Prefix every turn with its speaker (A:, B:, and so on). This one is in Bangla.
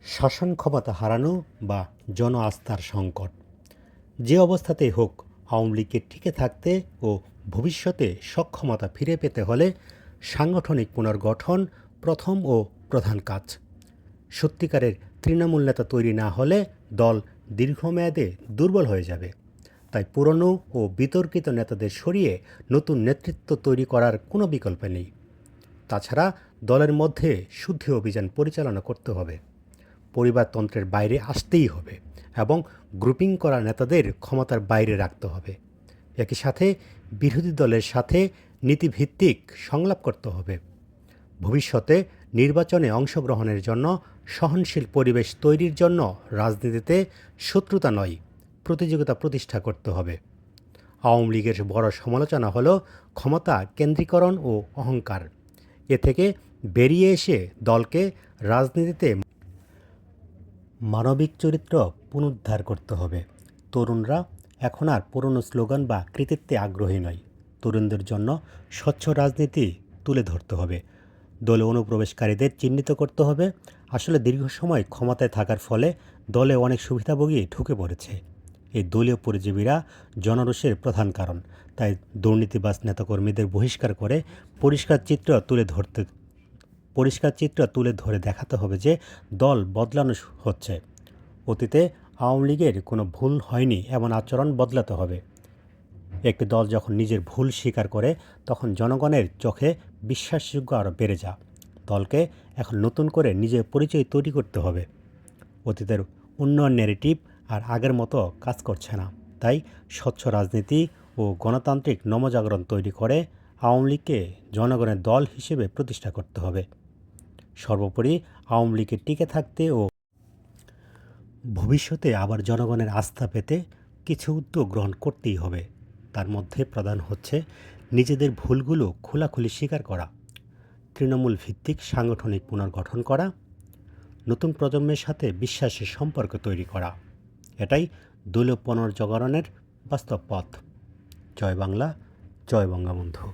A: শাসন ক্ষমতা হারানো বা জন আস্থার সংকট যে অবস্থাতেই হোক আওয়ামী লীগকে টিকে থাকতে ও ভবিষ্যতে সক্ষমতা ফিরে পেতে হলে সাংগঠনিক পুনর্গঠন প্রথম ও প্রধান কাজ। সত্যিকারের তৃণমূল নেতা তৈরি না হলে দল দীর্ঘমেয়াদে দুর্বল হয়ে যাবে। তাই পুরনো ও বিতর্কিত নেতাদের সরিয়ে নতুন নেতৃত্ব তৈরি করার কোনো বিকল্প নেই। তাছাড়া দলের মধ্যে শুদ্ধি অভিযান পরিচালনা করতে হবে, পরিবারতন্ত্রের বাইরে আসতেই হবে এবং গ্রুপিং করা নেতাদের ক্ষমতার বাইরে রাখতে হবে। একই সাথে বিরোধী দলের সাথে নীতিভিত্তিক সংলাপ করতে হবে। ভবিষ্যতে নির্বাচনে অংশগ্রহণের জন্য সহনশীল পরিবেশ তৈরির জন্য রাজনীতিতে শত্রুতা নয়, প্রতিযোগিতা প্রতিষ্ঠা করতে হবে। আওয়ামী লীগের বড় সমালোচনা হলো ক্ষমতা কেন্দ্রীকরণ ও অহংকার। এ থেকে বেরিয়ে এসে দলকে রাজনীতিতে মানবিক চরিত্র পুনরুদ্ধার করতে হবে। তরুণরা এখন আর পুরনো স্লোগান বা কৃতিত্বে আগ্রহী নয়। তরুণদের জন্য স্বচ্ছ রাজনীতি তুলে ধরতে হবে। দলে অনুপ্রবেশকারীদের চিহ্নিত করতে হবে। আসলে দীর্ঘ সময় ক্ষমতায় থাকার ফলে দলে অনেক সুবিধাভোগী ঢুকে পড়েছে। এই দলীয় পরিজীবীরা জনরোষের প্রধান কারণ। তাই দুর্নীতিবাজ নেতাকর্মীদের বহিষ্কার করে পরিষ্কার চিত্র তুলে ধরে দেখাতে হবে যে দল বদলানো হচ্ছে। অতীতে আওয়ামী লীগের কোনো ভুল হয়নি এমন আচরণ বদলাতে হবে। একটি দল যখন নিজের ভুল স্বীকার করে তখন জনগণের চোখে বিশ্বাসযোগ্য আরও বেড়ে যায়। দলকে এখন নতুন করে নিজের পরিচয় তৈরি করতে হবে। অতীতের উন্নয়ন ন্যারেটিভ আর আগের মতো কাজ করছে না। তাই স্বচ্ছ রাজনীতি ও গণতান্ত্রিক নবজাগরণ তৈরি করে আওয়ামী লীগকে জনগণের দল হিসেবে প্রতিষ্ঠা করতে হবে। সর্বোপরি আওয়ামী লীগের টিকে থাকতে ও ভবিষ্যতে আবার জনগণের আস্থা পেতে কিছু উদ্যোগ গ্রহণ করতেই হবে। তার মধ্যে প্রধান হচ্ছে নিজেদের ভুলগুলো খোলাখুলি স্বীকার করা, তৃণমূল ভিত্তিক সাংগঠনিক পুনর্গঠন করা, নতুন প্রজন্মের সাথে বিশ্বাসের সম্পর্ক তৈরি করা। এটাই দলীয় পুনর্জাগরণের বাস্তব পথ। জয় বাংলা, জয় বঙ্গবন্ধু।